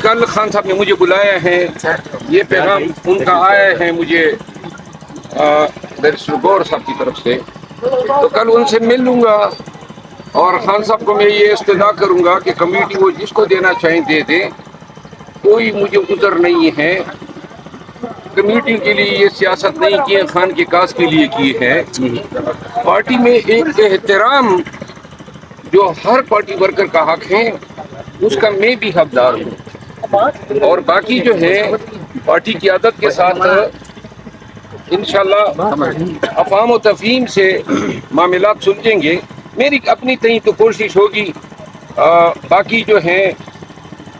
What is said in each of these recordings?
کل خان صاحب نے مجھے بلایا ہے, یہ پیغام ان کا آیا ہے مجھے بیرسٹر گور صاحب کی طرف سے, تو کل ان سے مل لوں گا اور خان صاحب کو میں یہ استدعا کروں گا کہ کمیٹی وہ جس کو دینا چاہیں دے دیں, کوئی مجھے عذر نہیں ہے. کمیٹی کے لیے یہ سیاست نہیں کی ہے, خان کے کاس کے لیے کی ہے. پارٹی میں ایک احترام جو ہر پارٹی ورکر کا حق ہے اس کا میں بھی حقدار ہوں, اور باقی جو ہے پارٹی قیادت کے ساتھ انشاءاللہ افہام و تفہیم سے معاملات سلجھیں گے. میری اپنی تئیں تو کوشش ہوگی. باقی جو ہیں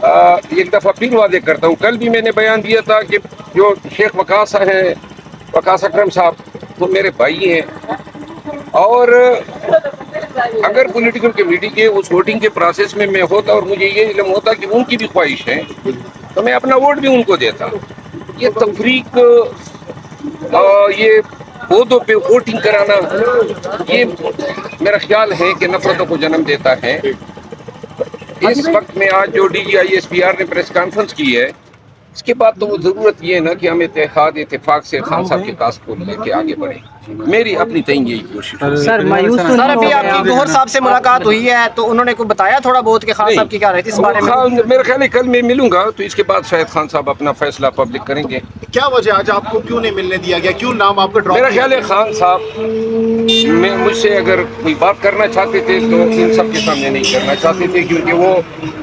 ایک دفعہ پھر واضح کرتا ہوں, کل بھی میں نے بیان دیا تھا کہ جو شیخ وقاص ہیں, وقاص اکرم صاحب, وہ میرے بھائی ہیں, اور اگر پولیٹیکل کمیٹی کے اس ووٹنگ کے پروسیس میں ہوتا اور مجھے یہ علم ہوتا کہ ان کی بھی خواہش ہے تو میں اپنا ووٹ بھی ان کو دیتا. یہ تفریق, یہ عہدوں پہ ووٹنگ کرانا, یہ میرا خیال ہے کہ نفرتوں کو جنم دیتا ہے. اس وقت میں آج جو D G I S P R نے پریس کانفرنس کی ہے, اس کے بعد تو وہ ضرورت یہ ہے نا کہ ہم اتفاق سے خان صاحب کے کاسٹ کو لے کے آگے بڑھیں. میری اپنی تئیں یہی کوشش ہے. سر ابھی آپ کی گوہر صاحب سے ملاقات ہوئی ہے تو انہوں نے کو بتایا تھوڑا بہت کہ خان صاحب کی کیا رہی تھی اس بارے میں؟ میرا خیال ہے کل میں ملوں گا تو اس کے بعد شاید خان صاحب اپنا فیصلہ پبلک کریں گے. کیا وجہ آج آپ کو کیوں نہیں ملنے دیا گیا, کیوں نام آپ کا ڈراپ؟ میرا خیال ہے خان صاحب میں مجھ سے اگر کوئی بات کرنا چاہتے تھے تو ان سب کے سامنے نہیں کرنا چاہتے تھے, کیونکہ وہ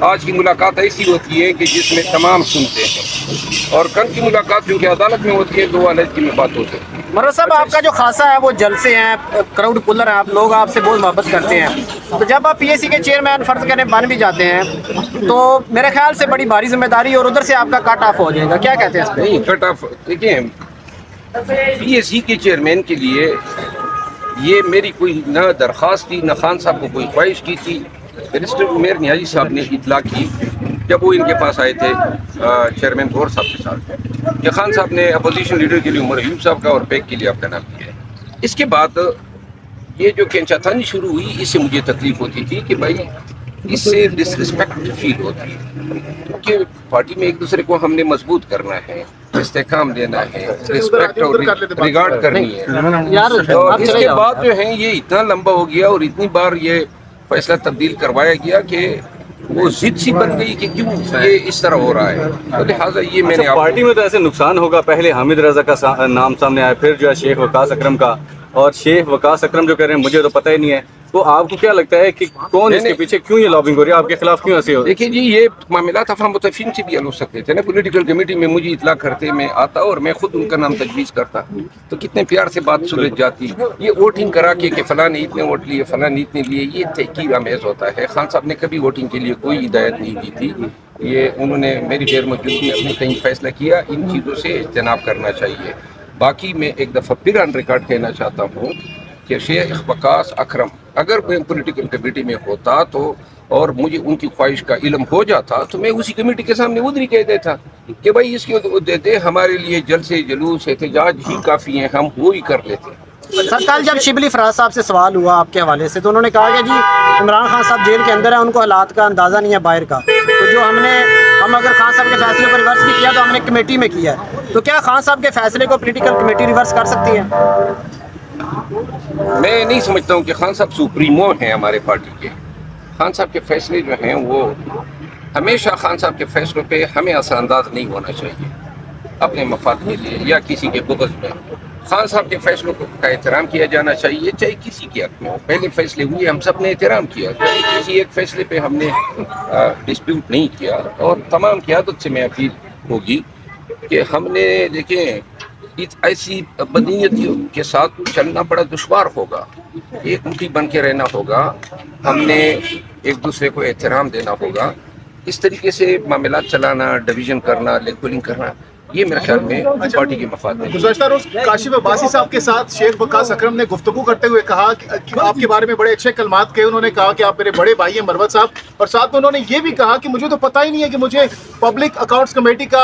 آج کی ملاقات ایسی ہوتی ہے کہ جس میں تمام سنتے ہیں, اور کل کی ملاقات جو کہ عدالت میں ہوتی ہے دو علیحدگی میں بات ہوتی ہے. مرزا صاحب آپ کا جو خاصہ ہے وہ جلسے ہیں, کراؤڈ پولر ہیں, آپ لوگ آپ سے بہت محبت کرتے ہیں, تو جب آپ پی ایس سی کے چیئرمین فرض کریں بن بھی جاتے ہیں تو میرے خیال سے بڑی بھاری ذمہ داری اور ادھر سے آپ کا کٹ آف ہو جائے گا, کیا کہتے ہیں اس پہ؟ نہیں کٹ آف, دیکھیں پی ایس سی کے چیئرمین کے لیے یہ میری کوئی نہ درخواست تھی نہ خان صاحب کو کوئی خواہش کی تھی. بیرسٹر عمیر نیازی صاحب نے اطلاع کی جب وہ ان کے پاس آئے تھے چیئرمین گور صاحب کے ساتھ کہ خان صاحب نے اپوزیشن لیڈر کے لیے عمر ایوب صاحب کا اور پیک کے لیے آپ کا نام کیا ہے. اس کے بعد یہ جو کھینچاتانی شروع ہوئی, اس سے مجھے تکلیف ہوتی تھی کہ بھائی اس سے ڈس رسپیکٹ فیل ہوتی ہے, کیونکہ پارٹی میں ایک دوسرے کو ہم نے مضبوط کرنا ہے, استحکام دینا ہے, رسپیکٹ اور ریگارڈ کرنی ہے. تو اس کے بعد جو ہے یہ اتنا لمبا ہو گیا اور اتنی بار یہ فیصلہ تبدیل کروایا گیا کہ وہ ضد سی بن گئی کہ کیوں یہ اس طرح ہو رہا ہے. تو لہٰذا یہ میں نے پارٹی میں تو ایسے نقصان ہوگا, پہلے حامد رضا کا نام سامنے آیا, پھر جو ہے شیخ وقاص اکرم کا, اور شیخ وقاص اکرم جو کہہ رہے ہیں مجھے تو پتہ ہی نہیں ہے, تو آپ کو کیا لگتا ہے کہ کون اس کے پیچھے, کیوں یہ لابنگ ہو رہی ہے, آپ کے خلاف کیوں ایسے ہو رہی ہے؟ دیکھیے جی, یہ معاملات افہام و تفہیم سے بھی حل ہو سکتے تھے نا. پولیٹیکل کمیٹی میں مجھے اطلاع کرتے, میں آتا اور میں خود ان کا نام تجویز کرتا, تو کتنے پیار سے بات سلجھ جاتی. یہ ووٹنگ کرا کے کہ فلاں نے اتنے ووٹ لیے, فلاں نے اتنے لیے, یہ تحقیر آمیز ہوتا ہے. خان صاحب نے کبھی ووٹنگ کے لیے کوئی ہدایت نہیں دی تھی. یہ انہوں نے میری غیر موجودگی میں اپنے کہیں فیصلہ کیا. ان چیزوں سے اجتناب کرنا چاہیے. باقی میں ایک دفعہ پھر آن ریکارڈ کہنا چاہتا ہوں کہ شیخ وقاص اکرم اگر کوئی پولیٹیکل کمیٹی میں ہوتا تو اور مجھے ان کی خواہش کا علم ہو جاتا تو میں اسی کمیٹی کے سامنے ادھر ہی کہہ دیتا کہ بھائی اس کی دیتے, ہمارے لیے جلسے جلوس احتجاج ہی کافی ہیں, ہم وہ ہی کر لیتے. سر کل جب شبلی فراز صاحب سے سوال ہوا آپ کے حوالے سے تو انہوں نے کہا کہ جی عمران خان صاحب جیل کے اندر ہیں, ان کو حالات کا اندازہ نہیں ہے باہر کا, تو جو ہم اگر خان صاحب کے فیصلے کو ریورس بھی کیا تو ہم نے کمیٹی میں کیا ہے, تو کیا خان صاحب کے فیصلے کو پولیٹیکل کمیٹی ریورس کر سکتی ہے؟ میں نہیں سمجھتا ہوں کہ خان صاحب سپریمو ہیں ہمارے پارٹی کے. خان صاحب کے فیصلے جو ہیں وہ ہمیشہ, خان صاحب کے فیصلوں پہ ہمیں اثر انداز نہیں ہونا چاہیے اپنے مفاد کے لیے یا کسی کے بغض میں. خان صاحب کے فیصلوں کا احترام کیا جانا چاہیے, چاہے کسی کے حق میں ہو. پہلے فیصلے ہوئے, ہم سب نے احترام کیا, کسی ایک فیصلے پہ ہم نے ڈسپیوٹ نہیں کیا. اور تمام قیادت سے میں اپیل ہوگی کہ ہم نے دیکھیں ایسی بدنیتیوں کے ساتھ چلنا بڑا دشوار ہوگا, ایک مٹھی بن کے رہنا ہوگا, ہم نے ایک دوسرے کو احترام دینا ہوگا. اس طریقے سے معاملات چلانا, ڈویژن کرنا, لیگ پولنگ کرنا, یہ میرے خیال میں پارٹی کے مفاد میں. گزشتہ روز کاشف عباسی صاحب کے ساتھ شیخ وقاص اکرم نے گفتگو کرتے ہوئے کہا کہ آپ کے بارے میں بڑے اچھے کلمات کہے. انہوں نے کہا کہ آپ میرے بڑے بھائی ہیں مروت صاحب, اور ساتھ میں انہوں نے یہ بھی کہا کہ مجھے تو پتہ ہی نہیں ہے کہ مجھے پبلک اکاؤنٹس کمیٹی کا